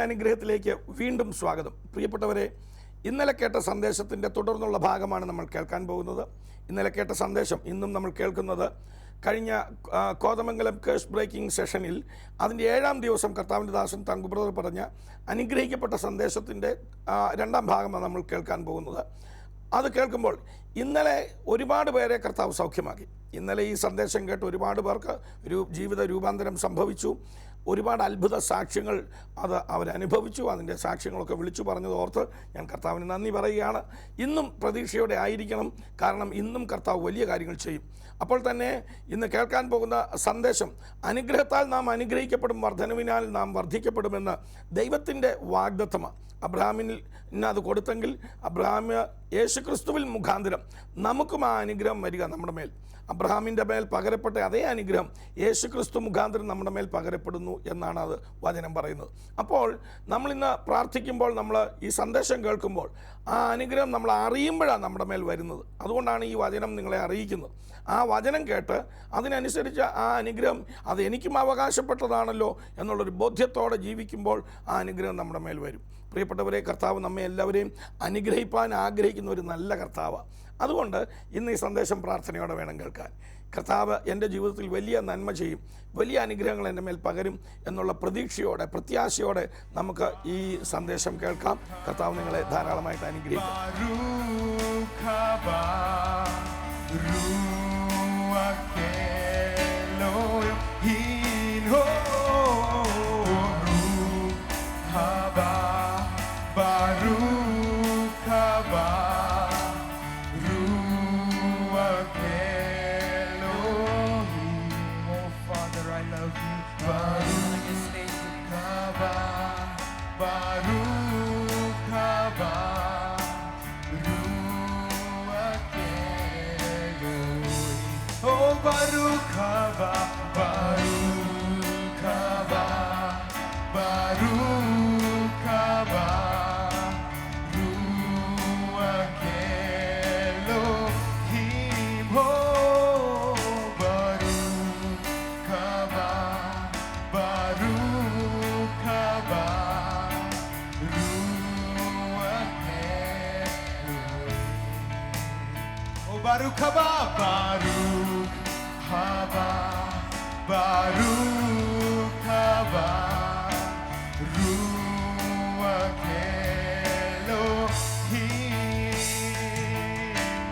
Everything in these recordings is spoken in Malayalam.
അനുഗ്രഹത്തിലേക്ക് വീണ്ടും സ്വാഗതം. പ്രിയപ്പെട്ടവരെ, ഇന്നലെ കേട്ട സന്ദേശത്തിൻ്റെ തുടർന്നുള്ള ഭാഗമാണ് നമ്മൾ കേൾക്കാൻ പോകുന്നത്. ഇന്നലെ കേട്ട സന്ദേശം ഇന്നും നമ്മൾ കേൾക്കുന്നത് കഴിഞ്ഞ കോതമംഗലം കേസ് ബ്രേക്കിംഗ് സെഷനിൽ അതിൻ്റെ 7-ാം ദിവസം കർത്താവിൻ്റെ ദാസൻ തങ്കു ബ്രദർ പറഞ്ഞ അനുഗ്രഹിക്കപ്പെട്ട സന്ദേശത്തിൻ്റെ 2-ാം ഭാഗമാണ് നമ്മൾ കേൾക്കാൻ പോകുന്നത്. അത് കേൾക്കുമ്പോൾ ഇന്നലെ ഒരുപാട് പേരെ കർത്താവ് സൗഖ്യമാക്കി. ഇന്നലെ ഈ സന്ദേശം കേട്ട് ഒരുപാട് പേർക്ക് ജീവിത രൂപാന്തരം സംഭവിച്ചു. ഒരുപാട് അത്ഭുത സാക്ഷ്യങ്ങൾ അവരനുഭവിച്ചു. അതിൻ്റെ സാക്ഷ്യങ്ങളൊക്കെ വിളിച്ചു പറഞ്ഞത് ഓർത്ത് ഞാൻ കർത്താവിന് നന്ദി പറയുകയാണ്. ഇന്നും പ്രതീക്ഷയോടെ ആയിരിക്കണം, കാരണം ഇന്നും കർത്താവ് വലിയ കാര്യങ്ങൾ ചെയ്യും. അപ്പോൾ തന്നെ ഇന്ന് കേൾക്കാൻ പോകുന്ന സന്ദേശം അനുഗ്രഹത്താൽ നാം അനുഗ്രഹിക്കപ്പെടും, വർധനവിനാൽ നാം വർദ്ധിക്കപ്പെടുമെന്ന് ദൈവത്തിൻ്റെ വാഗ്ദത്തമാണ്. അബ്രഹാമിന് അത് കൊടുത്തെങ്കിൽ അബ്രഹാം യേശുക്രിസ്തുവിൽ മുഖാന്തരം നമുക്കും ആ അനുഗ്രഹം വരിക നമ്മുടെ മേൽ. അബ്രഹാമിൻ്റെ മേൽ പകരപ്പെട്ട അതേ അനുഗ്രഹം യേശുക്രിസ്തു മുഖാന്തരം നമ്മുടെ മേൽ പകരപ്പെടുന്നു എന്നാണ് അത് വചനം പറയുന്നത്. അപ്പോൾ നമ്മളിന്ന് പ്രാർത്ഥിക്കുമ്പോൾ, നമ്മൾ ഈ സന്ദേശം കേൾക്കുമ്പോൾ ആ അനുഗ്രഹം നമ്മൾ അറിയുമ്പോഴാണ് നമ്മുടെ മേൽ വരുന്നത്. അതുകൊണ്ടാണ് ഈ വചനം നിങ്ങളെ അറിയിക്കുന്നത്. ആ വചനം കേട്ട് അതിനനുസരിച്ച് ആ അനുഗ്രഹം അത് എനിക്കും അവകാശപ്പെട്ടതാണല്ലോ എന്നുള്ളൊരു ബോധ്യത്തോടെ ജീവിക്കുമ്പോൾ ആ അനുഗ്രഹം നമ്മുടെ മേൽ വരും. പ്രിയപ്പെട്ടവരെ, കർത്താവ് നമ്മെ എല്ലാവരെയും അനുഗ്രഹിപ്പാൻ ആഗ്രഹിക്കുന്ന ഒരു നല്ല കർത്താവാണ്. അതുകൊണ്ട് ഇന്ന് ഈ സന്ദേശം പ്രാർത്ഥനയോടെ വേണം കേൾക്കാൻ. കർത്താവ് എൻ്റെ ജീവിതത്തിൽ വലിയ നന്മ ചെയ്യും, വലിയ അനുഗ്രഹങ്ങൾ എൻ്റെ മേൽ പകരും എന്നുള്ള പ്രതീക്ഷയോടെ, പ്രത്യാശയോടെ നമുക്ക് ഈ സന്ദേശം കേൾക്കാം. കർത്താവ് നിങ്ങളെ ധാരാളമായിട്ട് അനുഗ്രഹിക്കും. Baruch haba, Baruch haba, Baruch haba, Ruach Elohim.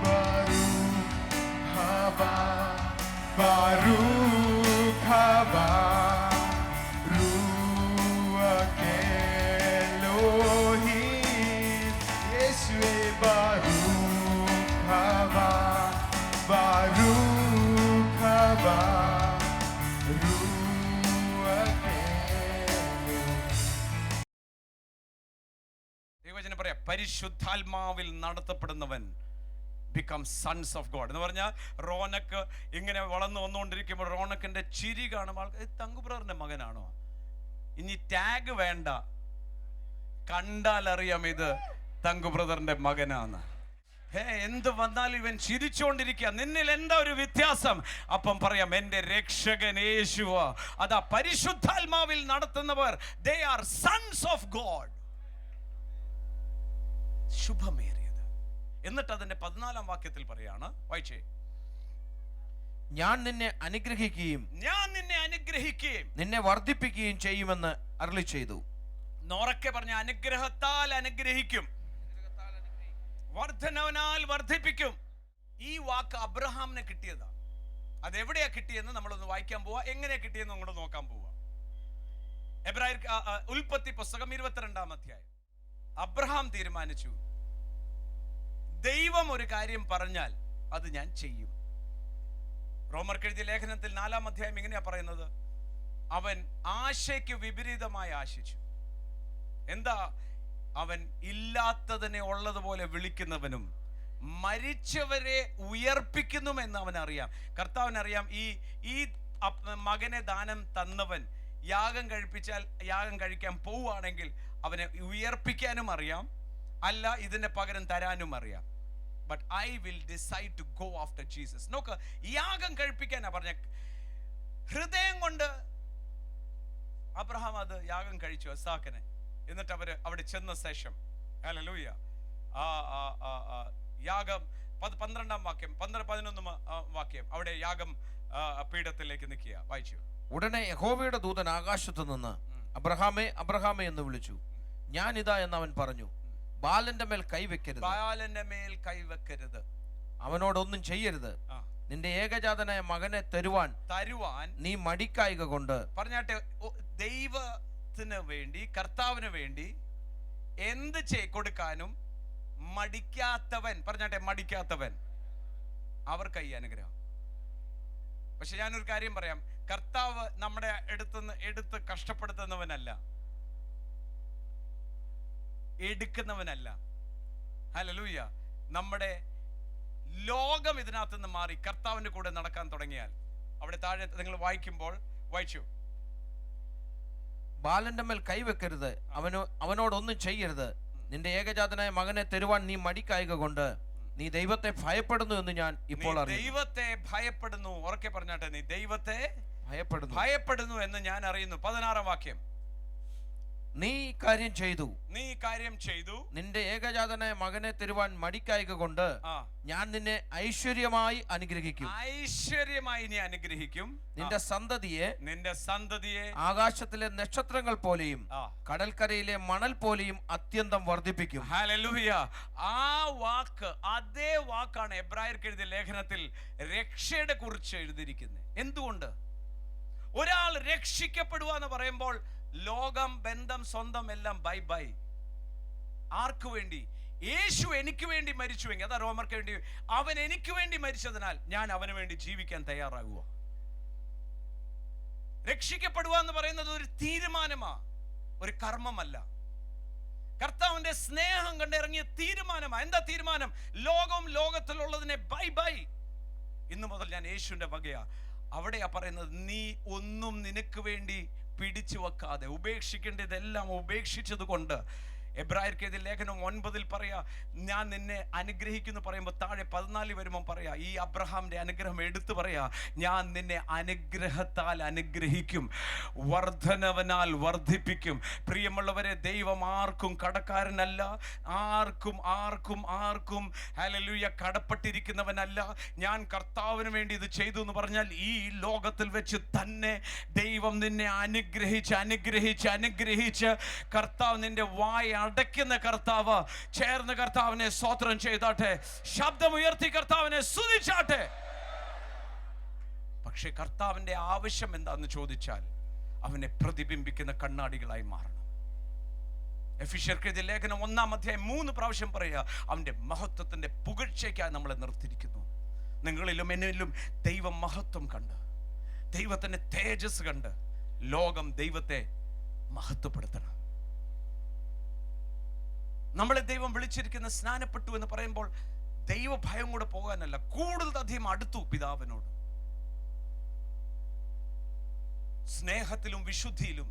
Baruch haba, Baruch haba, Ruach Elohim. Yeshua Baruch haba, Baruch haba, Ruach Elohim. ദൈവവചനം പറയാം, പരിശുദ്ധാത്മാവിൽ നടത്തപ്പെടുന്നവൻ ബിക്കം സൺസ് ഓഫ് ഗോഡ് എന്ന് പറഞ്ഞാൽ, റോനക്ക് ഇങ്ങനെ വളർന്നു വന്നുകൊണ്ടിരിക്കുമ്പോൾ റോനക്കിന്റെ ചിരി കാണുമ്പോൾ തങ്കുബ്രദറിന്റെ മകനാണോ? ഇനി ടാഗ് വേണ്ട, കണ്ടാലറിയാം ഇത് തങ്കുബ്രദറിന്റെ മകനാണ്. എന്ത് വന്നാലും ഇവൻ ചിരിച്ചുകൊണ്ടിരിക്കുക. നിന്നിൽ എന്താ ഒരു വ്യത്യാസം? അപ്പം പറയാം, എന്റെ രക്ഷകൻ യേശുവ. അതാ പരിശുദ്ധാത്മാവിൽ നടത്തുന്നവർ, they are sons of God. ശുഭമേറിയത്. എന്നിട്ട് അതിന്റെ 14-ാം വാക്യത്തിൽ പറയാണ്, വായിച്ചേ. ഞാൻ നിന്നെ അനുഗ്രഹിക്കുകയും നിന്നെ വർദ്ധിപ്പിക്കുകയും ചെയ്യുമെന്ന് അരുളി ചെയ്തു. നോറക്കെ പറഞ്ഞ, അനുഗ്രഹത്താൽ അനുഗ്രഹിക്കും, വർദ്ധനവനാൽ വർദ്ധിപ്പിക്കും. ഈ വാക്ക് അബ്രഹാമിന് കിട്ടിയതാ. അതെവിടെയാ കിട്ടിയെന്ന് നമ്മളൊന്ന് വായിക്കാൻ പോവാ. എങ്ങനെയാ കിട്ടിയെന്ന് അങ്ങോട്ട് നോക്കാൻ പോവാ. ഉൽപ്പത്തി പുസ്തകം 22-ാം അധ്യായം. അബ്രഹാം തീരുമാനിച്ചു, ദൈവം ഒരു കാര്യം പറഞ്ഞാൽ അത് ഞാൻ ചെയ്യും. റോമർക്ക് എഴുതിയ ലേഖനത്തിൽ 4-ാം അധ്യായം ഇങ്ങനെയാ പറയുന്നത്, അവൻ ആശയ്ക്ക് വിപരീതമായി ആശിച്ചു. എന്താ? അവൻ ഇല്ലാത്തതിനെ ഉള്ളതുപോലെ വിളിക്കുന്നവനും മരിച്ചവരെ ഉയർപ്പിക്കുന്നുമെന്ന് അവനറിയാം. കർത്താവിനറിയാം, ഈ മകനെ ദാനം തന്നവൻ യാഗം കഴിപ്പിച്ചാൽ, യാഗം കഴിക്കാൻ പോവുകയാണെങ്കിൽ അവനെ ഉയർപ്പിക്കാനും അറിയാം, അല്ല ഇതിന് പകരം തരാനും അറിയാം. But I will decide to go after Jesus. നോക്ക്, യാഗം കഴിപ്പിക്കാനാ പറഞ്ഞ. ഹൃദയം കൊണ്ട് അബ്രഹാം അത് യാഗം കഴിച്ചു, ഇസാക്കിനെ. എന്നിട്ട് അവര് അവിടെ ചെന്ന ശേഷം ഹല്ലേലൂയ യാഗം 12-ാം വാക്യം 11 വാക്യം അവിടെ യാഗം പീഠത്തിലേക്ക് നിൽക്കുക. വായിച്ചു. ഉടനെ യഹോവയുടെ ദൂതൻ ആകാശത്തു നിന്ന് അബ്രഹാമേ അബ്രഹാമേ എന്ന് വിളിച്ചു. ഞാൻ ഇതാ എന്ന് അവൻ പറഞ്ഞു. ബാലന്റെ മേൽ കൈവെക്കരുത്, ബാലന്റെ മേൽ കൈവെക്കരുത്, അവനോടൊന്നും ചെയ്യരുത്. നിന്റെ ഏകജാതനായ മകനെ തരുവാൻ നീ മടിക്കായിക കൊണ്ട്. പറഞ്ഞാട്ടെ, ദൈവത്തിന് വേണ്ടി, കർത്താവിന് വേണ്ടി എന്ത് കൊടുക്കാനും മടിക്കാത്തവൻ, പറഞ്ഞാട്ടെ മടിക്കാത്തവൻ, അവർക്ക് ഈ അനുഗ്രഹം. പക്ഷെ ഞാനൊരു കാര്യം പറയാം, കർത്താവ് നമ്മുടെ എടുത്ത് കഷ്ടപ്പെടുത്തുന്നവനല്ല, എടുക്കുന്നവനല്ല. ഹല്ലേലൂയ. നമ്മുടെ ലോകം ഇതിനകത്ത് നിന്ന് മാറി കർത്താവിന്റെ കൂടെ നടക്കാൻ തുടങ്ങിയാൽ, അവിടെ താഴെ നിങ്ങൾ വായിക്കുമ്പോൾ വായിച്ചു, ബാലന്റെ മേൽ കൈവെക്കരുത്, അവനോടൊന്നും ചെയ്യരുത്. നിന്റെ ഏകജാതനായ മകനെ തരുവാൻ നീ മടിക്കായിക കൊണ്ട് നീ ദൈവത്തെ ഭയപ്പെടുന്നു എന്ന് ഞാൻ ഇപ്പോൾ അറിയുന്നു. ദൈവത്തെ ഭയപ്പെടുന്നു, ഉറക്കെ പറഞ്ഞാട്ടെ, നീ ദൈവത്തെ ഭയപ്പെടുന്നു എന്ന് ഞാൻ അറിയുന്നു. 16-ാം വാക്യം, നീ കാര്യം ചെയ്തു, നിന്റെ ഏകജാതനായ മകനെ തരുവാൻ മടിക്കായിക കൊണ്ട് ഞാൻ നിന്നെ ഐശ്വര്യമായി അനുഗ്രഹിക്കും. നീ അനുഗ്രഹിക്കും. നിന്റെ സന്തതിയെ ആകാശത്തിലെ നക്ഷത്രങ്ങൾ പോലെയും കടൽക്കരയിലെ മണൽ പോലെയും അത്യന്തം വർദ്ധിപ്പിക്കും. ഹല്ലേലൂയ. ആ വാക്ക്, അതേ വാക്കാണ് എബ്രായർക്ക് എഴുതിയ ലേഖനത്തിൽ രക്ഷയുടെ കുറിച്ച് എഴുതിയിരിക്കുന്നത്. എന്തുകൊണ്ട്? ഒരാൾ രക്ഷിക്കപ്പെടുക എന്ന് പറയുമ്പോൾ ലോകം, ബന്ധം, സ്വന്തം എല്ലാം ബൈ ബൈ. ആർക്കു വേണ്ടി? യേശു എനിക്ക് വേണ്ടി മരിച്ചുവെങ്കിൽ, അതാ റോമർക്ക് വേണ്ടി, അവൻ എനിക്ക് വേണ്ടി മരിച്ചതിനാൽ ഞാൻ അവന് വേണ്ടി ജീവിക്കാൻ തയ്യാറാകുക. രക്ഷിക്കപ്പെടുക എന്ന് പറയുന്നത് ഒരു തീരുമാനമാ, ഒരു കർമ്മമല്ല. കർത്താവിന്റെ സ്നേഹം കണ്ടിറങ്ങിയ തീരുമാനമാ. എന്താ തീരുമാനം? ലോകവും ലോകത്തിലുള്ളതിനെ ബൈ ബൈ, ഇന്നു മുതൽ ഞാൻ യേശുവിന്റെ വകയാ. അവിടെയാ പറയുന്നത്, നീ ഒന്നും നിനക്ക് വേണ്ടി പിടിച്ചു വെക്കാതെ, ഉപേക്ഷിക്കേണ്ടതെല്ലാം ഉപേക്ഷിച്ചത് കൊണ്ട്. എബ്രായർക്ക് എഴുതിയ ലേഖനം 9 പറയാ, ഞാൻ നിന്നെ അനുഗ്രഹിക്കുന്നു പറയുമ്പോൾ താഴെ 14 വരുമ്പോൾ പറയാ, ഈ അബ്രഹാമിന്റെ അനുഗ്രഹം എടുത്തു പറയാ, ഞാൻ നിന്നെ അനുഗ്രഹത്താൽ അനുഗ്രഹിക്കും, വർധനവനാൽ വർദ്ധിപ്പിക്കും. പ്രിയമുള്ളവരെ, ദൈവം ആർക്കും കടക്കാരനല്ല, ആർക്കും ആർക്കും ആർക്കും ഹല്ലേലൂയ കടപ്പെട്ടിരിക്കുന്നവനല്ല. ഞാൻ കർത്താവിന് വേണ്ടി ഇത് ചെയ്തു എന്ന് പറഞ്ഞാൽ ഈ ലോകത്തിൽ വെച്ച് തന്നെ ദൈവം നിന്നെ അനുഗ്രഹിച്ച് അനുഗ്രഹിച്ച് അനുഗ്രഹിച്ച് കർത്താവ് നിന്റെ വായ അടയ്ക്കുന്ന കർത്താവ്. ചേർന്ന് കർത്താവിനെ സ്തോത്രം ചെയ്താട്ടെ, ശബ്ദമുയർത്തി കർത്താവിനെ സ്തുതിച്ചാട്ടെ. പക്ഷെ കർത്താവിന്റെ ആവശ്യം എന്താന്ന് ചോദിച്ചാൽ, അവനെ പ്രതിബിംബിക്കുന്ന കണ്ണാടികളായി മാറണം. എഫെസ്യർക്ക് എഴുതിയ ലേഖനം 1-ാം അധ്യായം 3 പ്രാവശ്യം പറയുക, അവന്റെ മഹത്വത്തിന്റെ പുകഴ്ചയ്ക്കായി നമ്മളെ നിർത്തിയിരിക്കുന്നു. നിങ്ങളിലും എന്നിലും ദൈവ മഹത്വം കണ്ട്, ദൈവത്തിന്റെ തേജസ് കണ്ട് ലോകം ദൈവത്തെ മഹത്വപ്പെടുത്തണം. നമ്മളെ ദൈവം വിളിച്ചിരിക്കുന്ന സ്നാനപ്പെട്ടു എന്ന് പറയുമ്പോൾ ദൈവഭയം കൂടെ പോകാനല്ല, കൂടുതൽ അധികം അടുത്തു പിതാവിനോട്. സ്നേഹത്തിലും വിശുദ്ധിയിലും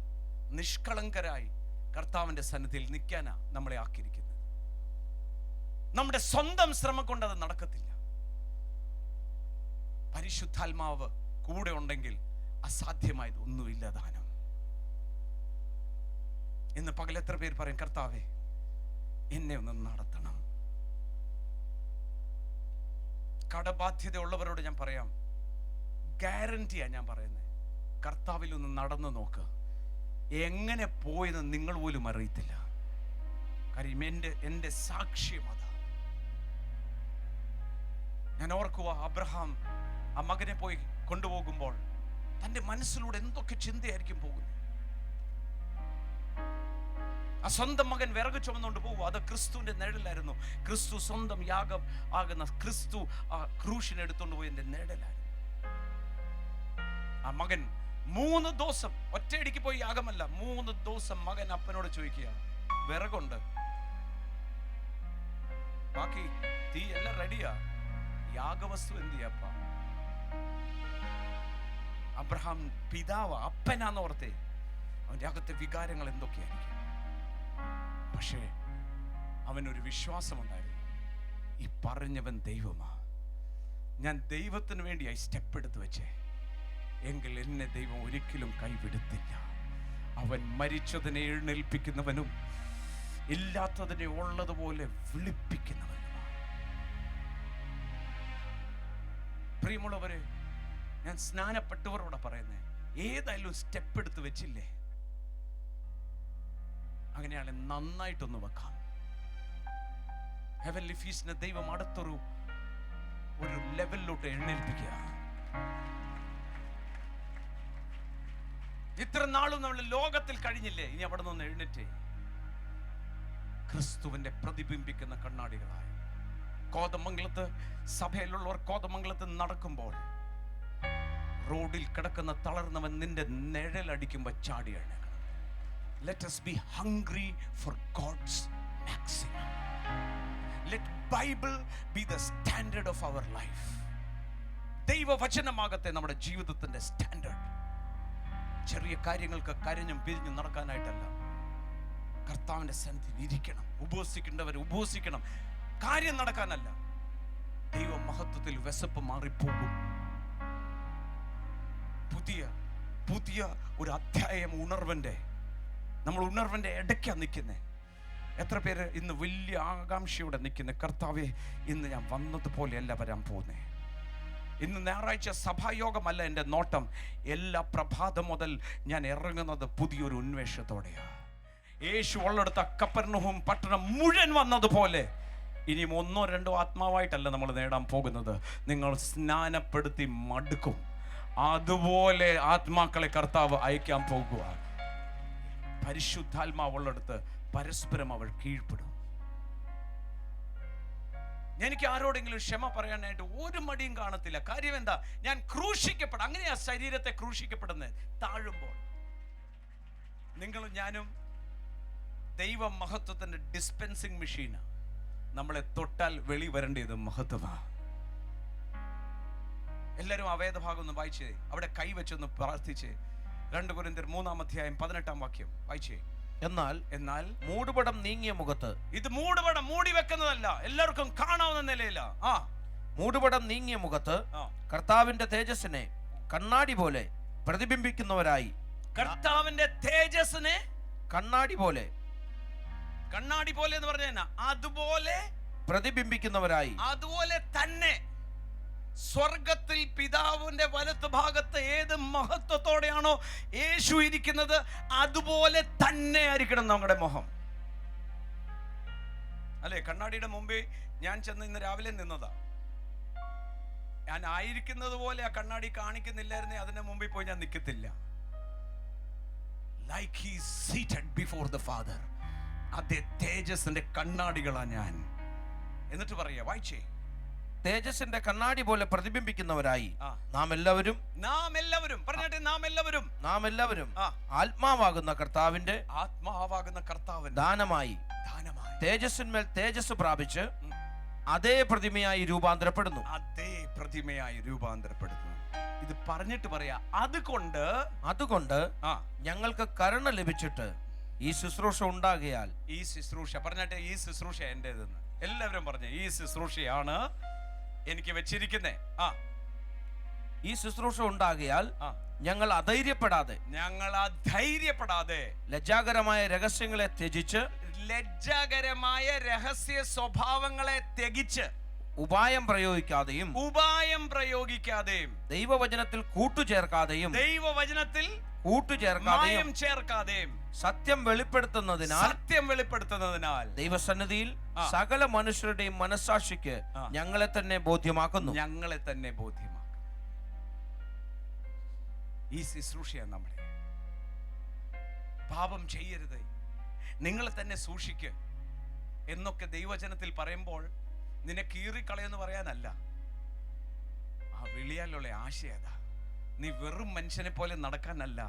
നിഷ്കളങ്കരായി കർത്താവിന്റെ സന്നിധിയിൽ നിൽക്കാനാ നമ്മളെ ആക്കിയിരിക്കുന്നത്. നമ്മുടെ സ്വന്തം ശ്രമം കൊണ്ട് അത് നടക്കത്തില്ല. പരിശുദ്ധാത്മാവ് കൂടെ ഉണ്ടെങ്കിൽ അസാധ്യമായത് ഒന്നുമില്ല ദാനം. ഇന്ന് പകൽ എത്ര പേര് പറയും, കർത്താവേ എന്നെ ഒന്ന് നടത്തണം. കടബാധ്യത ഉള്ളവരോട് ഞാൻ പറയാം, ഗ്യാരണ്ടിയാ ഞാൻ പറയുന്നത്, കർത്താവിൽ ഒന്ന് നടന്നു നോക്ക്. എങ്ങനെ പോയെന്ന് നിങ്ങൾ പോലും അറിയത്തില്ല. കാര്യം എൻ്റെ സാക്ഷ്യം അതാ. ഞാൻ ഓർക്കുക, അബ്രഹാം ആ മകനെ പോയി കൊണ്ടുപോകുമ്പോൾ തൻ്റെ മനസ്സിലൂടെ എന്തൊക്കെ ചിന്തയായിരിക്കും പോകുന്നത്. ആ സ്വന്തം മകൻ വിറക് ചുമന്നുകൊണ്ട് പോകുക, അത് ക്രിസ്തുവിന്റെ നിഴലായിരുന്നു. ക്രിസ്തു സ്വന്തം യാഗം ആകുന്ന ക്രിസ്തു ആ ക്രൂശിനെ എടുത്തുകൊണ്ട് പോയതിന്റെ നിഴലായിരുന്നു. ആ മകൻ 3 ദിവസം ഒറ്റയടിക്ക് പോയി യാഗമല്ല, 3 ദിവസം മകൻ അപ്പനോട് ചോദിക്കുക, വിറകുണ്ട്, ബാക്കി തീ എല്ലാം റെഡിയാ, യാഗവസ്തു എന്ത് ചെയ്യപ്പ? അബ്രഹാം പിതാവ്, അപ്പനാന്ന് ഓർത്തേ. അവന്റെ അകത്തെ വികാരങ്ങൾ എന്തൊക്കെയായിരിക്കും. പക്ഷേ അവനൊരു വിശ്വാസമുണ്ടായിരുന്നു, ഈ പറഞ്ഞവൻ ദൈവമാ, ഞാൻ ദൈവത്തിന് വേണ്ടിയായി സ്റ്റെപ്പ് എടുത്ത് വെച്ചേ, എങ്കിൽ എന്നെ ദൈവം ഒരിക്കലും കൈവിടുത്തില്ല. അവൻ മരിച്ചതിനെ എഴുന്നേൽപ്പിക്കുന്നവനും ഇല്ലാത്തതിനെ ഉള്ളതുപോലെ വിളിപ്പിക്കുന്നവനുമാണ്. പ്രിയമുള്ളവരെ, ഞാൻ സ്നാനപ്പെട്ടവരോട് പറയുന്നേ, ഏതായാലും സ്റ്റെപ്പ് എടുത്ത് വെച്ചില്ലേ, അങ്ങനെയാണ് നന്നായിട്ടൊന്ന് വെക്കാം. ഹെവൻലി ഫീസ്റ്റിനെ ദൈവം അടുത്തൊരു ലെവലിലോട്ട് എഴുന്നേൽപ്പിക്കുക. ഇത്ര നാളും നമ്മൾ ലോകത്തിൽ കഴിഞ്ഞില്ലേ, ഇനി അവിടെ നിന്ന് എഴുന്നേറ്റേ ക്രിസ്തുവിന്റെ പ്രതിബിംബിക്കുന്ന കണ്ണാടികളായി. കോതമംഗലത്ത് സഭയിലുള്ളവർ കോതമംഗലത്ത് നടക്കുമ്പോൾ റോഡിൽ കിടക്കുന്ന തളർന്നവൻ നിന്റെ നിഴലടിക്കുമ്പോൾ ചാടി എഴുന്നേൽക്കണം. Let us be hungry for God's maximum. Let Bible be the standard of our life. ദൈവവചനമാകട്ടെ നമ്മുടെ ജീവിതത്തിന്റെ സ്റ്റാൻഡേർഡ്. ചെറിയ കാര്യങ്ങൾക്ക് കരഞ്ഞും പിരിഞ്ഞും നടക്കാനായിട്ടല്ല, കർത്താവിന്റെ സന്നിധിയിൽ ഇരിക്കണം. ഉപവസിക്കേണ്ടവർ ഉപവസിക്കണം, കാര്യം നടക്കാനല്ല. ദൈവ മഹത്വത്തിൽ വിശപ്പ് മാറിപ്പോകും. പുതിയ ഒരു അധ്യായം നമ്മൾ ഉണർവന്റെ ഇടയ്ക്കാ നിൽക്കുന്നേ. എത്ര പേര് ഇന്ന് വലിയ ആകാംക്ഷയോടെ നിൽക്കുന്നത്, കർത്താവേ ഇന്ന് ഞാൻ വന്നതുപോലെയല്ല വരാൻ പോകുന്നേ. ഇന്ന് ഞായറാഴ്ച സഭായോഗമല്ല എൻ്റെ നോട്ടം. എല്ലാ പ്രഭാതം മുതൽ ഞാൻ ഇറങ്ങുന്നത് പുതിയൊരു ഉന്മേഷത്തോടെയാണ്. യേശു ഉള്ളെടുത്ത കപ്പർനഹൂം പട്ടണം മുഴുവൻ വന്നതുപോലെ ഇനിയും 1 2 ആത്മാവായിട്ടല്ല നമ്മൾ നേടാൻ പോകുന്നത്. നിങ്ങൾ സ്നാനപ്പെടുത്തി മടുക്കും. അതുപോലെ ആത്മാക്കളെ കർത്താവ് അയക്കാൻ പോകുക. പരിശുദ്ധാത്മാവുള്ളടുത്ത് പരസ്പരം അവൾ കീഴ്പ്പെടും. എനിക്ക് ആരോടെങ്കിലും ക്ഷമ പറയാനായിട്ട് ഒരു മടിയും കാണത്തില്ല. കാര്യം എന്താ? ഞാൻ ക്രൂശിക്കപ്പെടും. അങ്ങനെയാ ശരീരത്തെ ക്രൂശിക്കപ്പെടുന്നത്. താഴുമ്പോൾ നിങ്ങളും ഞാനും ദൈവ മഹത്വത്തിന്റെ ഡിസ്പെൻസിങ് മെഷീനാണ്. നമ്മളെ തൊട്ടാൽ വെളി വരേണ്ടത് മഹത്വമാ. എല്ലാവരും ആ വേദഭാഗം ഒന്ന് വായിച്ചേ, അവിടെ കൈവച്ചൊന്ന് പ്രാർത്ഥിച്ചേ. 2 കൊരിന്ത്യർ 3-ാം വാക്യം വായിച്ചേ. എന്നാൽ മൂടുപടം നീങ്ങിയ മുഖത്ത്, ഇത് മൂടുപടം മൂടി വെക്കുന്നതല്ല, എല്ലാവർക്കും കാണാവുന്ന നിലയില്ല. മൂടുപടം നീങ്ങിയ മുഖത്ത് കർത്താവിന്റെ തേജസ്സിനെ കണ്ണാടി പോലെ പ്രതിബിംബിക്കുന്നവരായി. കർത്താവിന്റെ തേജസ്സിനെ കണ്ണാടി പോലെ എന്ന് പറഞ്ഞാൽ അതുപോലെ പ്രതിബിംബിക്കുന്നവരായി. അതുപോലെ തന്നെ സ്വർഗത്തിൽ പിതാവിന്റെ വലത്ത് ഭാഗത്ത് ഏത് മഹത്വത്തോടെയാണോ യേശു ഇരിക്കുന്നത്, അതുപോലെ തന്നെ ആയിരിക്കണം നമ്മുടെ മുഖം. അല്ലെ? കണ്ണാടിയുടെ മുമ്പിൽ ഞാൻ ചെന്ന് ഇന്ന് രാവിലെ നിന്നതാ. ഞാൻ ആയിരിക്കുന്നത് പോലെ ആ കണ്ണാടി കാണിക്കുന്നില്ലായിരുന്നേ അതിന്റെ മുമ്പിൽ പോയി ഞാൻ നിൽക്കത്തില്ല. Like he is seated before the Father. അതേ തേജസ്സിന്റെ കണ്ണാടികളാ ഞാൻ. എന്നിട്ട് പറയാ, വായിച്ചേ. തേജസ്സിന്റെ കണ്ണാടി പോലെ പ്രതിബിംബിക്കുന്നവരായി നാം എല്ലാവരും പറഞ്ഞാട്ടെ, നാം എല്ലാവരും ആത്മാവാകുന്ന കർത്താവിന്റെ ദാനമായി തേജസ്സിന്മേൽ തേജസ് പ്രാപിച്ച് അതേ പ്രതിമയായി രൂപാന്തരപ്പെടുന്നു. ഇത് പറഞ്ഞിട്ട് പറയാ, അതുകൊണ്ട് ഞങ്ങൾക്ക് കരുണ ലഭിച്ചിട്ട് ഈ ശുശ്രൂഷ ഉണ്ടാകിയാൽ. ഈ ശുശ്രൂഷ പറഞ്ഞാട്ടെ, ഈ ശുശ്രൂഷ എന്റേതെന്ന് എല്ലാവരും പറഞ്ഞേ. ഈ ശുശ്രൂഷയാണ് എനിക്ക് വെച്ചിരിക്കുന്നേ. ഈ ശുശ്രൂഷ ഉണ്ടാകിയാൽ ഞങ്ങൾ അധൈര്യപ്പെടാതെ ലജ്ജാകരമായ രഹസ്യങ്ങളെ ത്യജിച്ച് സ്വഭാവങ്ങളെ ത്യജിച്ച് ഉപായം പ്രയോഗിക്കാതെയും ദൈവവചനത്തിൽ കൂട്ടുചേർക്കാതെയും സത്യം വെളിപ്പെടുത്തുന്നതിനാൽ ദൈവസന്നിധിയിൽ സകല മനുഷ്യരുടെയും മനസ്സാക്ഷിക്ക് ഞങ്ങളെ തന്നെ ബോധ്യമാക്കുന്നു. ഈ ശുശ്രൂഷയാണ് നമ്മുടെ. പാപം ചെയ്യരുത്, നിങ്ങളെ തന്നെ സൂക്ഷിക്ക് എന്നൊക്കെ ദൈവവചനത്തിൽ പറയുമ്പോൾ നിന്നെ കീറിക്കളയെന്ന് പറയാനല്ല, ആ വിളിയാലുള്ള ആശയതാ. നീ വെറും മനുഷ്യനെ പോലെ നടക്കാനല്ല,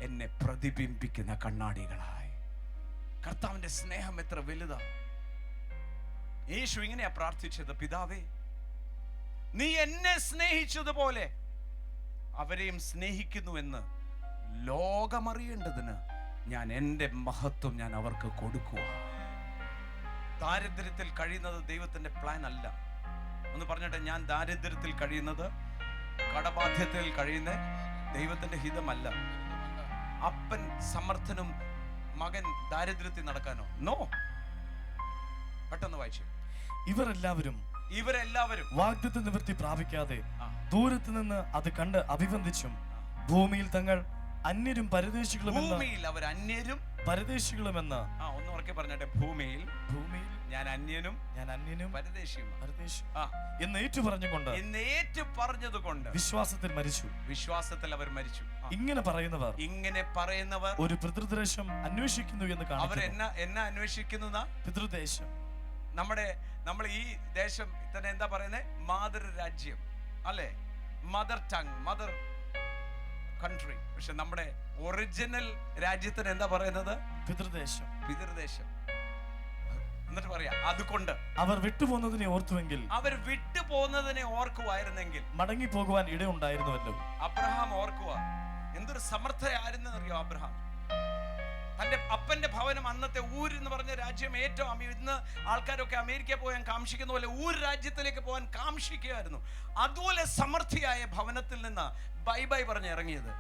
എന്നെ പ്രതിബിംബിക്കുന്ന കണ്ണാടികളായി. കർത്താവിന്റെ സ്നേഹം എത്ര വലുതാ. യേശു ഇങ്ങനെയാ പ്രാർത്ഥിച്ചത്, പിതാവേ നീ എന്നെ സ്നേഹിച്ചതുപോലെ അവരെയും സ്നേഹിക്കുന്നുവെന്ന് ലോകമറിയേണ്ടതിന് ഞാൻ എൻ്റെ മഹത്വം ഞാൻ അവർക്ക് കൊടുക്കുക. ദാരിദ്ര്യത്തിൽ കഴിയുന്നത് ദൈവത്തിന്റെ പ്ലാൻ അല്ല. ഒന്ന് പറഞ്ഞിട്ട്, ഞാൻ ദാരിദ്ര്യത്തിൽ കഴിയുന്നത്, കടബാധ്യതയിൽ കഴിയുന്ന ദൈവത്തിന്റെ ഹിതമല്ല. അപ്പൻ സമർത്ഥനും മകൻ ദാരിദ്ര്യത്തിൽ നടക്കാനോ? നോ. പെട്ടെന്ന് വായിച്ചു. ഇവരെല്ലാവരും വാഗ്ദത്ത നിവൃത്തി പ്രാപിക്കാതെ ആ. ദൂരത്ത് നിന്ന് അത് കണ്ട് അഭിവന്ദിച്ചും ഭൂമിയിൽ തങ്ങൾ അന്യരും പരദേശികളുമെന്ന് ഭൂമിയിൽ അവർ അന്യരും പരദേശികളുമെന്ന് ഒന്ന് ഉറക്കെ പറഞ്ഞിട്ടെ. ഭൂമിയിൽ ഞാൻ അന്യനും പരദേശിയുമാണ് പരദേശി ആ എന്ന് ഏറ്റു പറഞ്ഞുകൊണ്ട് എന്നേറ്റു പറഞ്ഞതുകൊണ്ട് വിശ്വാസത്തിൽ അവർ മരിച്ചു. ഇങ്ങനെ പറയുന്നവർ ഒരു പിതൃദേശം അന്വേഷിക്കുന്നു എന്ന് അവർ കാണുന്നു. എന്നെ അന്വേഷിക്കുന്ന പിതൃദേശം നമ്മൾ ഈ ദേശം തന്നെ എന്താ പറയുന്നത്? മാതൃരാജ്യം അല്ലെ? Mother tongue, mother country. പക്ഷെ നമ്മുടെ ഒറിജിനൽ രാജ്യത്തിന് എന്താ പറയുന്നത്? പിതൃദേശം. എന്നിട്ട് പറയാ അതുകൊണ്ട് അവർ വിട്ടുപോകുന്നതിനെ ഓർക്കുവായിരുന്നെങ്കിൽ മടങ്ങി പോകുവാൻ ഇടയുണ്ടായിരുന്നുവല്ലോ. അബ്രഹാം ഓർക്കുക. എന്തൊരു സമർത്ഥയായിരുന്നു അറിയോ അബ്രഹാം. തന്റെ അപ്പന്റെ ഭവനം, അന്നത്തെ ഊർ എന്ന് പറഞ്ഞ രാജ്യം, ഏറ്റവും ഇന്ന് ആൾക്കാരൊക്കെ അമേരിക്ക പോകാൻ കാംക്ഷിക്കുന്ന പോലെ ഊർ രാജ്യത്തിലേക്ക് പോകാൻ കാംക്ഷിക്കുകയായിരുന്നു. അതുപോലെ സമൃദ്ധിയായ ഭവനത്തിൽ നിന്ന് ബൈ പറഞ്ഞ് ഇറങ്ങിയത്.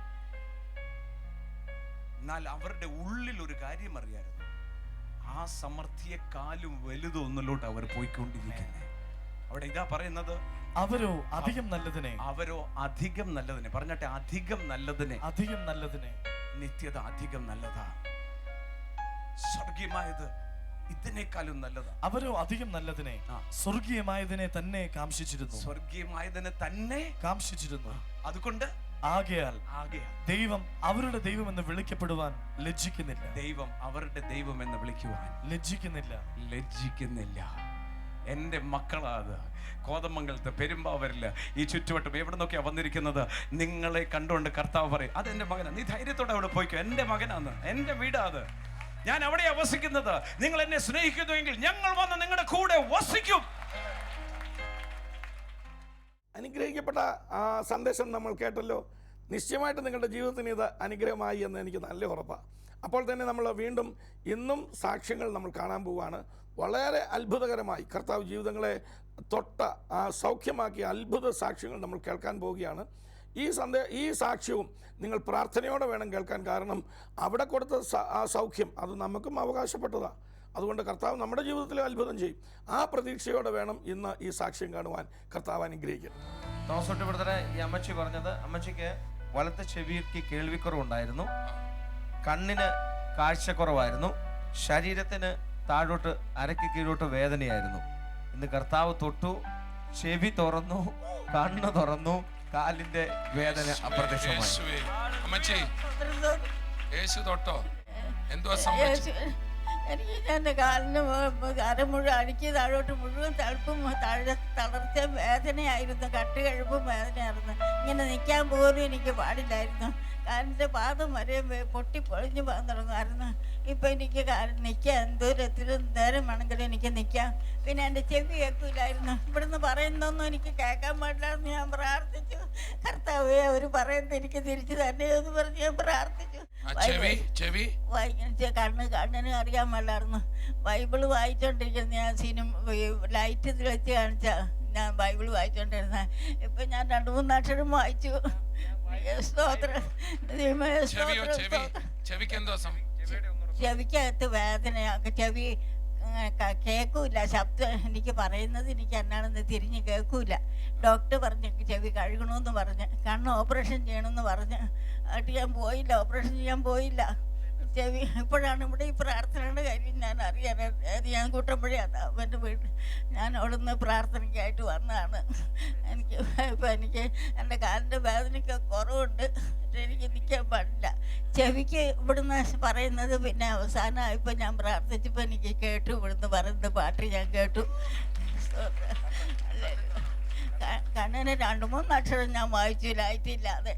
എന്നാൽ അവരുടെ ഉള്ളിൽ ഒരു കാര്യം അറിയായിരുന്നു. ആ സമൃദ്ധിയെക്കാളും വലുതൊന്നിലോട്ട് അവർ പോയിക്കൊണ്ടിരിക്കുന്നത്. അവിടെ ഇതാ പറയുന്നത്, അവരോ അധികം നല്ലതിനെ പറഞ്ഞട്ടെ. അധികം നല്ലതിനെ നിത്യത അധികം നല്ലതാ. സ്വർഗീയമായത് ഇതിനേക്കാളും നല്ലതാ. അവരോ അധികം നല്ലതിനെ സ്വർഗീയമായതിനെ തന്നെ കാംക്ഷിച്ചിരുന്നു. അതുകൊണ്ട് ആകയാൽ ദൈവം അവരുടെ ദൈവം എന്ന് വിളിക്കപ്പെടുവാൻ ലജ്ജിക്കുന്നില്ല. ലജ്ജിക്കുന്നില്ല. എന്റെ മക്കളാത് കോതമംഗലത്ത്, പെരുമ്പാവൂരില്, ഈ ചുറ്റുവട്ടം എവിടെ നിന്നൊക്കെയാ വന്നിരിക്കുന്നത്. നിങ്ങളെ കണ്ടുകൊണ്ട് കർത്താവ് പറയും, അതെന്റെ മകനാണ്, നീ ധൈര്യത്തോടെ അവിടെ പോയിക്കോ, എന്റെ മകനാണ്, എന്റെ വീടാത്, ഞാൻ അവിടെയാ വസിക്കുന്നത്. നിങ്ങൾ എന്നെ സ്നേഹിക്കുന്നുവെങ്കിൽ ഞങ്ങൾ വന്ന് നിങ്ങളുടെ കൂടെ വസിക്കും. അനുഗ്രഹിക്കപ്പെട്ട ആ സന്ദേശം നമ്മൾ കേട്ടല്ലോ. നിശ്ചയമായിട്ട് നിങ്ങളുടെ ജീവിതത്തിന് ഇത് അനുഗ്രഹമായി എന്ന് എനിക്ക് നല്ല ഉറപ്പാണ്. അപ്പോൾ തന്നെ നമ്മൾ വീണ്ടും ഇന്നും സാക്ഷ്യങ്ങൾ നമ്മൾ കാണാൻ പോവുകയാണ്. വളരെ അത്ഭുതകരമായി കർത്താവ് ജീവിതങ്ങളെ സൗഖ്യമാക്കിയ അത്ഭുത സാക്ഷ്യങ്ങൾ നമ്മൾ കേൾക്കാൻ പോവുകയാണ്. ഈ സാക്ഷ്യവും നിങ്ങൾ പ്രാർത്ഥനയോടെ വേണം കേൾക്കാൻ. കാരണം അവിടെ കൊടുത്ത ആ സൗഖ്യം അത് നമുക്കും അവകാശപ്പെട്ടതാണ്. അതുകൊണ്ട് കർത്താവ് നമ്മുടെ ജീവിതത്തിൽ അത്ഭുതം ചെയ്യും. ആ പ്രതീക്ഷയോടെ വേണം ഇന്ന് ഈ സാക്ഷ്യം കാണുവാൻ. കർത്താവ് അനുഗ്രഹിക്കും. തോമസ് ബ്രദറെ, ഈ അമ്മച്ചി പറഞ്ഞത്, അമ്മച്ചിക്ക് വലത്തെ ചെവിക്ക് കേൾവിക്കുറവുണ്ടായിരുന്നു, കണ്ണിന് കാഴ്ചക്കുറവായിരുന്നു, ശരീരത്തിന് താഴോട്ട് അരയ്ക്ക് കീഴോട്ട് വേദനയായിരുന്നു. ഇന്ന് കർത്താവ് തൊട്ടു, ചെവി തുറന്നു, കണ്ണ് തുറന്നു, കാലിന്റെ വേദന അപ്രത്യക്ഷമായി. അമ്മച്ചി, യേശു തൊട്ടോ? എന്തുവാ സംഭവിച്ചത്? എനിക്ക് എൻ്റെ കാലിന് അര മുഴുവൻ അടിക്ക് താഴോട്ട് മുഴുവൻ തളുപ്പും തളർച്ച വേദനയായിരുന്നു. കട്ട് കഴിപ്പും വേദനയായിരുന്നു. ഇങ്ങനെ നിൽക്കാൻ പോലും എനിക്ക് പാടില്ലായിരുന്നു. കാലിൻ്റെ പാദം വരെ പൊട്ടിപ്പൊളിഞ്ഞ് പോകാൻ തുടങ്ങുമായിരുന്നു. ഇപ്പം എനിക്ക് നിൽക്കാം, എന്തോരത്തിലും നേരം വേണമെങ്കിലും എനിക്ക് നിൽക്കാം. പിന്നെ എൻ്റെ ചെവി കേൾക്കില്ലായിരുന്നു. ഇവിടുന്ന് പറയുന്നൊന്നും എനിക്ക് കേൾക്കാൻ പാടില്ലായിരുന്നു. ഞാൻ പ്രാർത്ഥിച്ചു, കർത്താവേ അവർ പറയുന്നത് എനിക്ക് തിരിച്ചു തന്നെ എന്ന് പറഞ്ഞ് ഞാൻ പ്രാർത്ഥിച്ചു. കണ്ണിന് അറിയാൻ പാടില്ലായിരുന്നു. ബൈബിള് വായിച്ചോണ്ടിരിക്കുന്ന ഞാൻ ലൈറ്റ് ഇതിൽ വെച്ച് കാണിച്ച ഞാൻ ബൈബിള് വായിച്ചോണ്ടിരുന്ന. ഇപ്പൊ ഞാൻ 2-3 അക്ഷരം വായിച്ചു. ചെവിക്കകത്ത് വേദനയാക്കി, ചെവി കേൾക്കൂല, ശബ്ദം എനിക്ക് പറയുന്നത് എനിക്ക് എന്നാണെന്ന് തിരിഞ്ഞ് കേൾക്കൂല. ഡോക്ടർ പറഞ്ഞ് ചെവി കഴുകണമെന്ന് പറഞ്ഞ്, കണ്ണ് ഓപ്പറേഷൻ ചെയ്യണമെന്ന് പറഞ്ഞ്, എന്നിട്ട് ഞാൻ പോയില്ല, ഓപ്പറേഷൻ ചെയ്യാൻ പോയില്ല. ചെവി ഇപ്പോഴാണ് ഇവിടെ ഈ പ്രാർത്ഥനയുടെ കാര്യം ഞാൻ അറിയാൻ. ഞാൻ കൂട്ടമ്പുഴയാണ് അവൻ്റെ വീട്. ഞാൻ അവിടുന്ന് പ്രാർത്ഥനയ്ക്കായിട്ട് വന്നതാണ്. ഇപ്പം എനിക്ക് എൻ്റെ കാലിൻ്റെ വേദനയ്ക്ക് കുറവുണ്ട്. എനിക്ക് നിൽക്കാൻ പാടില്ല. ചെവിക്ക് ഇവിടുന്ന് പറയുന്നത് പിന്നെ അവസാനമായപ്പോൾ ഞാൻ പ്രാർത്ഥിച്ചപ്പോൾ എനിക്ക് കേട്ടു. ഇവിടുന്ന് പറയുന്ന പാട്ട് ഞാൻ കേട്ടു. കണ്ണിന് 2-3 അക്ഷരം ഞാൻ വായിച്ചു, ലൈറ്റ് ഇല്ലാതെ.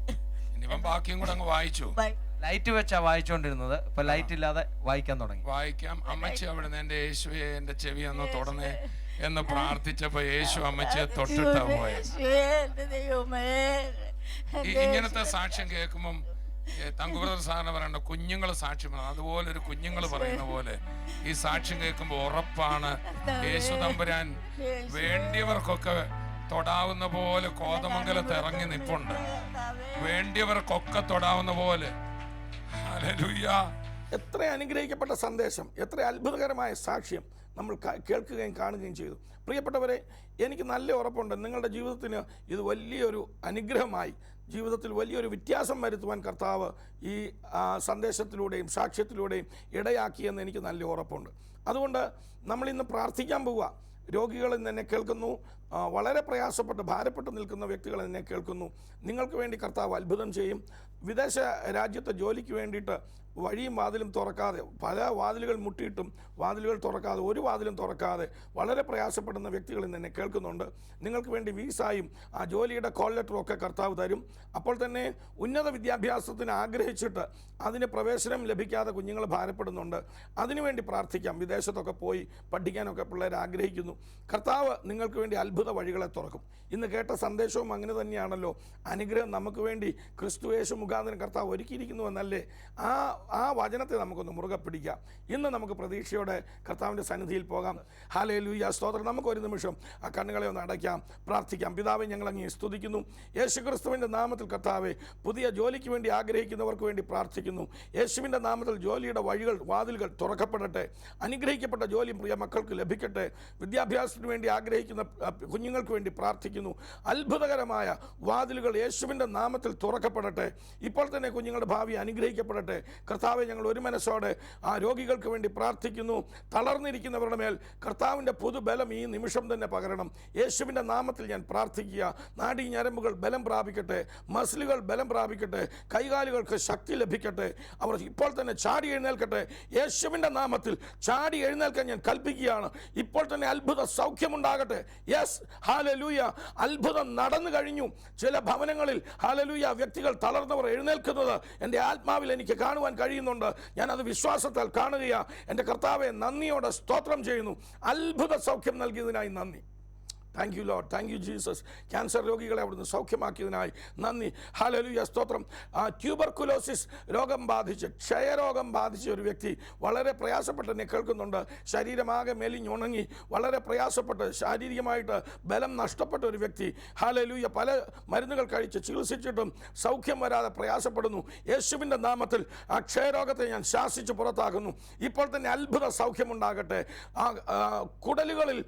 ലൈറ്റ് വെച്ചാ വായിച്ചോണ്ടിരുന്നത്, ഇപ്പൊ ലൈറ്റ് ഇല്ലാതെ വായിക്കാൻ തുടങ്ങി. വായിക്കാം. അമ്മച്ചി അവിടുന്ന് എന്റെ യേശുവേ എന്റെ ചെവി ഒന്ന് തുടർന്നേ എന്ന് പ്രാർത്ഥിച്ചപ്പോ യേശു അമ്മച്ചിയെ തൊട്ടിട്ടാ പോയത്. ഇങ്ങനത്തെ സാക്ഷ്യം കേൾക്കുമ്പം തങ്കുബ്രദർ സാറിന് പറയണ്ട, കുഞ്ഞുങ്ങൾ സാക്ഷ്യം അതുപോലെ ഒരു കുഞ്ഞുങ്ങൾ പറയുന്ന പോലെ ഈ സാക്ഷ്യം കേൾക്കുമ്പോ ഉറപ്പാണ് യേശു തമ്പുരാൻ വേണ്ടിയവർക്കൊക്കെ തൊടാവുന്ന പോലെ കോതമംഗലത്ത് ഇറങ്ങി നിൽപ്പുണ്ട്. വേണ്ടിയവർക്കൊക്കെ തൊടാവുന്ന പോലെ. ഹല്ലേലൂയ. എത്ര അനുഗ്രഹിക്കപ്പെട്ട സന്ദേശം, എത്ര അത്ഭുതകരമായ സാക്ഷ്യം നമ്മൾ കേൾക്കുകയും കാണുകയും ചെയ്തു. പ്രിയപ്പെട്ടവരെ, എനിക്ക് നല്ല ഉറപ്പുണ്ട് നിങ്ങളുടെ ജീവിതത്തിന് ഇത് വലിയൊരു അനുഗ്രഹമായി, ജീവിതത്തിൽ വലിയൊരു വ്യത്യാസം വരുത്തുവാൻ കർത്താവ് ഈ സന്ദേശത്തിലൂടെയും സാക്ഷ്യത്തിലൂടെയും ഇടയാക്കിയെന്ന് എനിക്ക് നല്ല ഉറപ്പുണ്ട്. അതുകൊണ്ട് നമ്മളിന്ന് പ്രാർത്ഥിക്കാൻ പോവുക. രോഗികൾ ഇന്ന് എന്നെ കേൾക്കുന്നു, വളരെ പ്രയാസപ്പെട്ട് ഭാരപ്പെട്ട് നിൽക്കുന്ന വ്യക്തികൾ എന്നെ കേൾക്കുന്നു. നിങ്ങൾക്ക് വേണ്ടി കർത്താവ് അത്ഭുതം ചെയ്യും. വിദേശ രാജ്യത്തെ ജോലിക്ക് വേണ്ടിയിട്ട് വഴിയും വാതിലും തുറക്കാതെ, പല വാതിലുകൾ മുട്ടിയിട്ടും വാതിലുകൾ തുറക്കാതെ, ഒരു വാതിലും തുറക്കാതെ വളരെ പ്രയാസപ്പെടുന്ന വ്യക്തികൾ ഇന്ന് എന്നെ കേൾക്കുന്നുണ്ട്. നിങ്ങൾക്ക് വേണ്ടി വീസായും ആ ജോലിയുടെ കോൾ ലെറ്ററും ഒക്കെ കർത്താവ് തരും. അപ്പോൾ തന്നെ ഉന്നത വിദ്യാഭ്യാസത്തിന് ആഗ്രഹിച്ചിട്ട് അതിന് പ്രവേശനം ലഭിക്കാതെ കുഞ്ഞുങ്ങൾ ഭാരപ്പെടുന്നുണ്ട്. അതിനുവേണ്ടി പ്രാർത്ഥിക്കാം. വിദേശത്തൊക്കെ പോയി പഠിക്കാനൊക്കെ പിള്ളേർ ആഗ്രഹിക്കുന്നു. കർത്താവ് നിങ്ങൾക്ക് വേണ്ടി അത്ഭുത വഴികളെ തുറക്കും. ഇന്ന് കേട്ട സന്ദേശവും അങ്ങനെ തന്നെയാണല്ലോ. അനുഗ്രഹം നമുക്ക് വേണ്ടി ക്രിസ്തുയേശു മുഖാന്തരം കർത്താവ് ഒരുക്കിയിരിക്കുന്നുവെന്നല്ലേ? ആ വചനത്തെ നമുക്കൊന്ന് മുറുകെ പിടിക്കാം. ഇന്ന് നമുക്ക് പ്രതീക്ഷയോടെ കർത്താവിൻ്റെ സന്നിധിയിൽ പോകാം. ഹല്ലേലൂയ, സ്തോത്രം. നമുക്കൊരു നിമിഷം ആ കണ്ണുകളെ ഒന്ന് അടയ്ക്കാം, പ്രാർത്ഥിക്കാം. പിതാവേ, ഞങ്ങൾ അങ്ങേ സ്തുതിക്കുന്നു. യേശുക്രിസ്തുവിൻ്റെ നാമത്തിൽ കർത്താവേ, പുതിയ ജോലിക്ക് വേണ്ടി ആഗ്രഹിക്കുന്നവർക്ക് വേണ്ടി പ്രാർത്ഥിക്കുന്നു. യേശുവിൻ്റെ നാമത്തിൽ ജോലിയുടെ വാതിലുകൾ തുറക്കപ്പെടട്ടെ. അനുഗ്രഹിക്കപ്പെട്ട ജോലി പ്രിയ മക്കൾക്ക് ലഭിക്കട്ടെ. വിദ്യാഭ്യാസത്തിന് വേണ്ടി ആഗ്രഹിക്കുന്ന കുഞ്ഞുങ്ങൾക്ക് വേണ്ടി പ്രാർത്ഥിക്കുന്നു. അത്ഭുതകരമായ വാതിലുകൾ യേശുവിൻ്റെ നാമത്തിൽ തുറക്കപ്പെടട്ടെ. ഇപ്പോൾ തന്നെ കുഞ്ഞുങ്ങളുടെ ഭാവി അനുഗ്രഹിക്കപ്പെടട്ടെ. കർത്താവെ, ഞങ്ങൾ ഒരു മനസ്സോടെ ആ രോഗികൾക്ക് വേണ്ടി പ്രാർത്ഥിക്കുന്നു. തളർന്നിരിക്കുന്നവരുടെ മേൽ കർത്താവിൻ്റെ പുതുബലം ഈ നിമിഷം തന്നെ പകരണം. യേശുവിൻ്റെ നാമത്തിൽ ഞാൻ പ്രാർത്ഥിക്കുക. നാഡീ ഞരമ്പുകൾ ബലം പ്രാപിക്കട്ടെ, മസിലുകൾ ബലം പ്രാപിക്കട്ടെ, കൈകാലുകൾക്ക് ശക്തി ലഭിക്കട്ടെ. അവർ ഇപ്പോൾ തന്നെ ചാടി എഴുന്നേൽക്കട്ടെ. യേശുവിൻ്റെ നാമത്തിൽ ചാടി എഴുന്നേൽക്കാൻ ഞാൻ കൽപ്പിക്കുകയാണ്. ഇപ്പോൾ തന്നെ അത്ഭുത സൗഖ്യമുണ്ടാകട്ടെ. Yes, hallelujah. അത്ഭുതം നടന്നു കഴിഞ്ഞു. ചില ഭവനങ്ങളിൽ ഹല്ലേലൂയ വ്യക്തികൾ തളർന്നവർ എഴുന്നേൽക്കുന്നത് എൻ്റെ ആത്മാവിൽ എനിക്ക് കാണുവാൻ കഴിയുന്നുണ്ട്. ഞാനത് വിശ്വാസത്താൽ കാണുകയാ. എൻ്റെ കർത്താവെ, നന്ദിയോടെ സ്തോത്രം ചെയ്യുന്നു. അത്ഭുത സൗഖ്യം നൽകിയതിനായി നന്ദി. Thank you Lord, thank you Jesus. Cancer രോഗികളെ അവിടുന്ന് സൗഖ്യമാക്കിയതിനായി നന്ദി. ഹല്ലേലൂയ, സ്തോത്രം. ട്യൂബർകുലോസിസ് രോഗം ബാധിച്ച്, ക്ഷയരോഗം ബാധിച്ച ഒരു വ്യക്തി വളരെ പ്രയാസപ്പെട്ട് എന്നെ കേൾക്കുന്നുണ്ട്. ശരീരമാകെ മെലിഞ്ഞുണങ്ങി വളരെ പ്രയാസപ്പെട്ട് ശാരീരികമായിട്ട് ബലം നഷ്ടപ്പെട്ട ഒരു വ്യക്തി. ഹല്ലേലൂയ, പല മരുന്നുകൾ കഴിച്ച് ചികിത്സിച്ചിട്ടും സൗഖ്യം വരാതെ പ്രയാസപ്പെടുന്നു. യേശുവിൻ്റെ നാമത്തിൽ ആ ക്ഷയരോഗത്തെ ഞാൻ ശാസിച്ച് പുറത്താക്കുന്നു. ഇപ്പോൾ തന്നെ അത്ഭുത സൗഖ്യമുണ്ടാകട്ടെ. കുടലുകളിൽ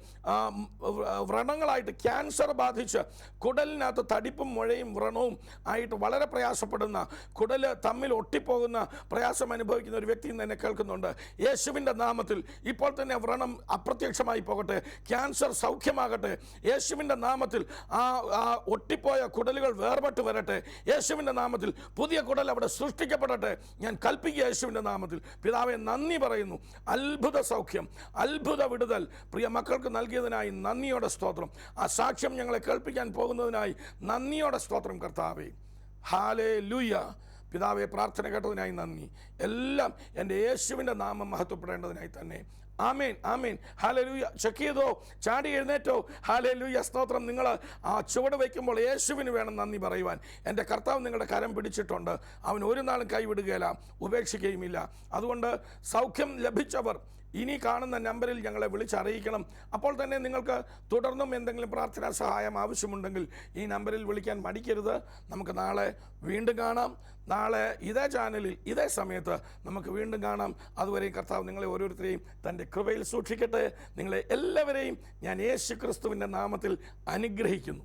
വ്രണങ്ങളായിട്ട് ക്യാൻസർ ബാധിച്ച് കുടലിനകത്ത് തടിപ്പും മുഴയും വ്രണവും ആയിട്ട് വളരെ പ്രയാസപ്പെടുന്ന, കുടൽ തമ്മിൽ ഒട്ടിപ്പോകുന്ന പ്രയാസം അനുഭവിക്കുന്ന ഒരു വ്യക്തി തന്നെ കേൾക്കുന്നുണ്ട്. യേശുവിൻ്റെ നാമത്തിൽ ഇപ്പോൾ തന്നെ വ്രണം അപ്രത്യക്ഷമായി പോകട്ടെ. ക്യാൻസർ സൗഖ്യമാകട്ടെ. യേശുവിൻ്റെ നാമത്തിൽ ആ ഒട്ടിപ്പോയ കുടലുകൾ വേർപെട്ട് വരട്ടെ. യേശുവിൻ്റെ നാമത്തിൽ പുതിയ കുടൽ അവിടെ സൃഷ്ടിക്കപ്പെടട്ടെ. ഞാൻ കൽപ്പിക്കുക യേശുവിൻ്റെ നാമത്തിൽ. പിതാവെ, നന്ദി പറയുന്നു. അത്ഭുത സൗഖ്യം, അത്ഭുത വിടുതൽ പ്രിയ മക്കൾക്ക് നൽകിയതിനായി നന്ദിയോടെ സ്തോത്രം. ആ സാക്ഷ്യം ഞങ്ങളെ കേൾപ്പിക്കാൻ പോകുന്നതിനായി നന്ദിയോടെ സ്തോത്രം കർത്താവേ. ഹല്ലേലൂയ. പിതാവെ, പ്രാർത്ഥന കേട്ടതിനായി നന്ദി. എല്ലാം എൻ്റെ യേശുവിൻ്റെ നാമം മഹത്വപ്പെടേണ്ടതിനായി തന്നെ. ആമേൻ, ആമേൻ. ഹല്ലേലൂയ. ചെക്ക് ചെയ്തോ? ചാടി എഴുന്നേറ്റോ? ഹല്ലേലൂയ, സ്തോത്രം. നിങ്ങൾ ആ ചുവട് വയ്ക്കുമ്പോൾ യേശുവിന് വേണം നന്ദി പറയുവാൻ. എൻ്റെ കർത്താവ് നിങ്ങളുടെ കരം പിടിച്ചിട്ടുണ്ട്. അവൻ ഒരു നാളും കൈവിടുകയില്ല, ഉപേക്ഷിക്കുകയുമില്ല. അതുകൊണ്ട് സൗഖ്യം ലഭിച്ചവർ ഇനി കാണുന്ന നമ്പറിൽ ഞങ്ങളെ വിളിച്ചറിയിക്കണം. അപ്പോൾ തന്നെ നിങ്ങൾക്ക് തുടർന്നും എന്തെങ്കിലും പ്രാർത്ഥനാ സഹായം ആവശ്യമുണ്ടെങ്കിൽ ഈ നമ്പറിൽ വിളിക്കാൻ മടിക്കരുത്. നമുക്ക് നാളെ വീണ്ടും കാണാം. നാളെ ഇതേ ചാനലിൽ ഇതേ സമയത്ത് നമുക്ക് വീണ്ടും കാണാം. അതുവരെയും കർത്താവ് നിങ്ങളെ ഓരോരുത്തരെയും തൻ്റെ കൃപയിൽ സൂക്ഷിക്കട്ടെ. നിങ്ങളെ എല്ലാവരെയും ഞാൻ യേശു ക്രിസ്തുവിൻ്റെ നാമത്തിൽ അനുഗ്രഹിക്കുന്നു.